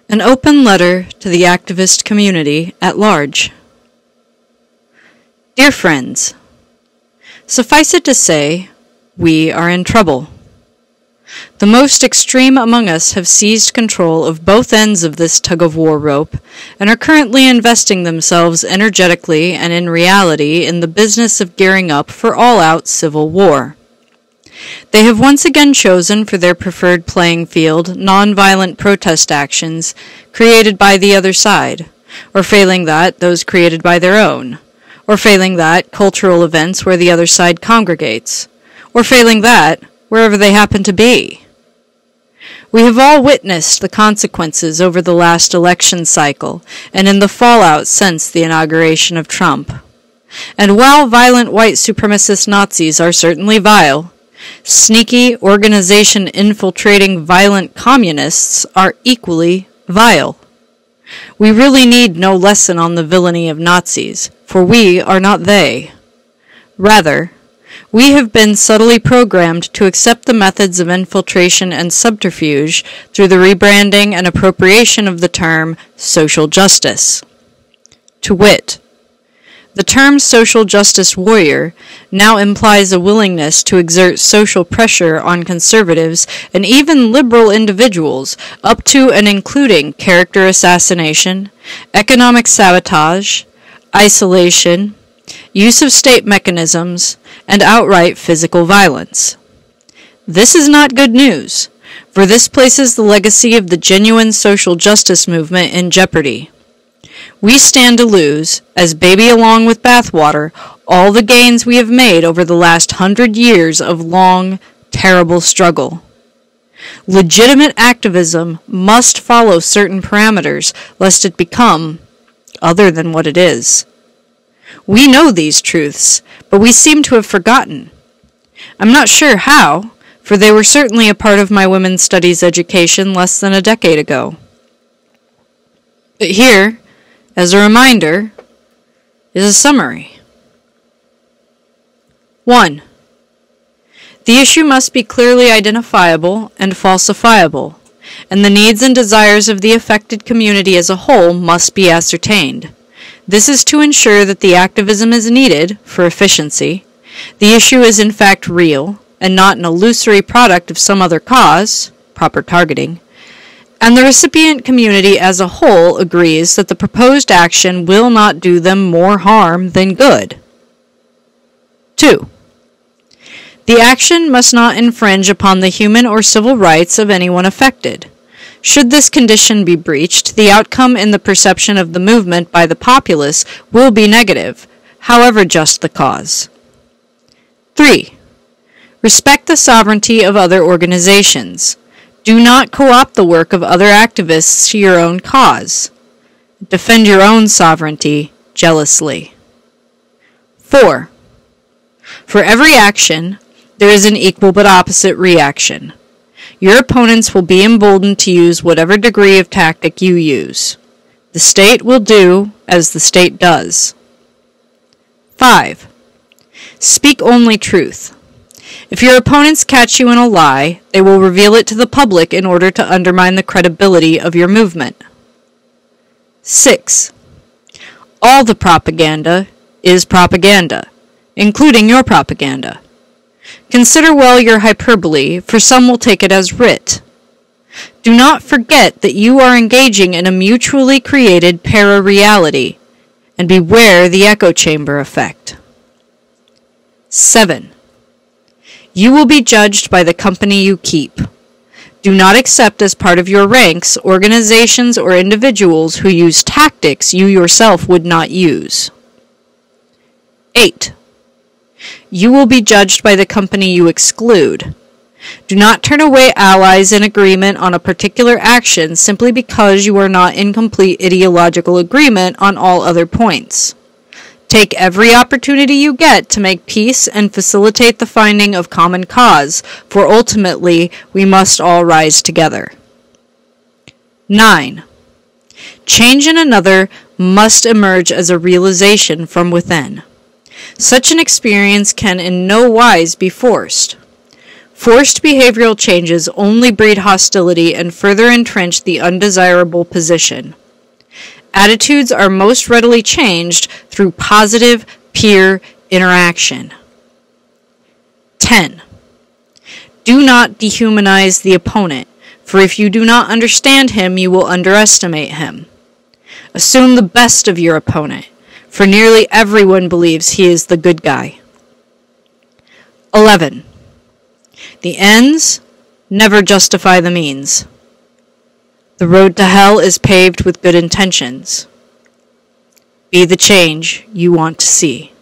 An open letter to the activist community at large. Dear friends, suffice it to say, we are in trouble. The most extreme among us have seized control of both ends of this tug-of-war rope and are currently investing themselves energetically and in reality in the business of gearing up for all-out civil war. They have once again chosen for their preferred playing field non-violent protest actions created by the other side, or failing that, those created by their own, or failing that, cultural events where the other side congregates, or failing that, wherever they happen to be. We have all witnessed the consequences over the last election cycle and in the fallout since the inauguration of Trump. And while violent white supremacist Nazis are certainly vile, sneaky, organization-infiltrating violent communists are equally vile. We really need no lesson on the villainy of Nazis, for we are not they. Rather, we have been subtly programmed to accept the methods of infiltration and subterfuge through the rebranding and appropriation of the term social justice. To wit, the term social justice warrior now implies a willingness to exert social pressure on conservatives and even liberal individuals up to and including character assassination, economic sabotage, isolation, use of state mechanisms, and outright physical violence. This is not good news, for this places the legacy of the genuine social justice movement in jeopardy. We stand to lose, as baby along with bathwater, all the gains we have made over the last 100 years of long, terrible struggle. Legitimate activism must follow certain parameters, lest it become other than what it is. We know these truths, but we seem to have forgotten. I'm not sure how, for they were certainly a part of my women's studies education less than a decade ago. But here, as a reminder, is a summary. 1. The issue must be clearly identifiable and falsifiable, and the needs and desires of the affected community as a whole must be ascertained. This is to ensure that the activism is needed for efficiency, the issue is in fact real, and not an illusory product of some other cause, proper targeting, and the recipient community as a whole agrees that the proposed action will not do them more harm than good. 2. The action must not infringe upon the human or civil rights of anyone affected. Should this condition be breached, the outcome in the perception of the movement by the populace will be negative, however just the cause. 3. Respect the sovereignty of other organizations. Do not co-opt the work of other activists to your own cause. Defend your own sovereignty jealously. 4. For every action, there is an equal but opposite reaction. Your opponents will be emboldened to use whatever degree of tactic you use. The state will do as the state does. 5. Speak only truth. If your opponents catch you in a lie, they will reveal it to the public in order to undermine the credibility of your movement. 6. All the propaganda is propaganda, including your propaganda. Consider well your hyperbole, for some will take it as writ. Do not forget that you are engaging in a mutually created para-reality, and beware the echo chamber effect. 7. You will be judged by the company you keep. Do not accept as part of your ranks organizations or individuals who use tactics you yourself would not use. 8. You will be judged by the company you exclude. Do not turn away allies in agreement on a particular action simply because you are not in complete ideological agreement on all other points. Take every opportunity you get to make peace and facilitate the finding of common cause, for ultimately we must all rise together. 9. Change in another must emerge as a realization from within. Such an experience can in no wise be forced. Forced behavioral changes only breed hostility and further entrench the undesirable position. Attitudes are most readily changed through positive peer interaction. 10. Do not dehumanize the opponent, for if you do not understand him, you will underestimate him. Assume the best of your opponent, for nearly everyone believes he is the good guy. 11. The ends never justify the means. The road to hell is paved with good intentions. Be the change you want to see.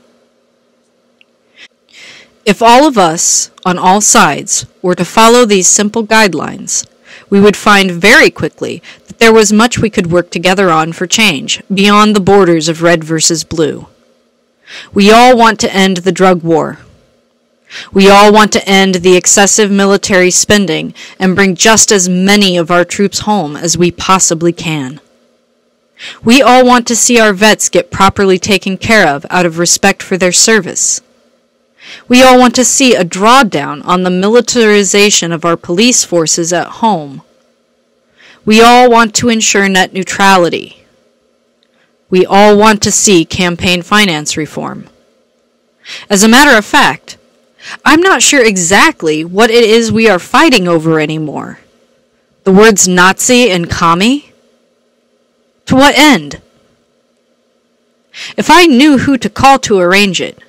If all of us, on all sides, were to follow these simple guidelines, we would find very quickly that there was much we could work together on for change, beyond the borders of red versus blue. We all want to end the drug war. We all want to end the excessive military spending and bring just as many of our troops home as we possibly can. We all want to see our vets get properly taken care of out of respect for their service. We all want to see a drawdown on the militarization of our police forces at home. We all want to ensure net neutrality. We all want to see campaign finance reform. As a matter of fact, I'm not sure exactly what it is we are fighting over anymore. The words Nazi and commie? To what end? If I knew who to call to arrange it,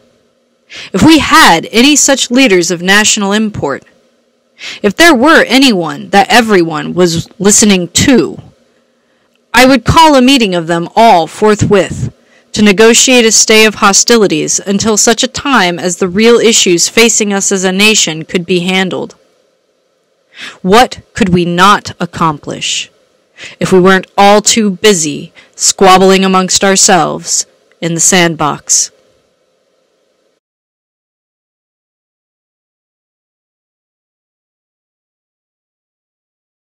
if we had any such leaders of national import, if there were anyone that everyone was listening to, I would call a meeting of them all forthwith to negotiate a stay of hostilities until such a time as the real issues facing us as a nation could be handled. What could we not accomplish if we weren't all too busy squabbling amongst ourselves in the sandbox?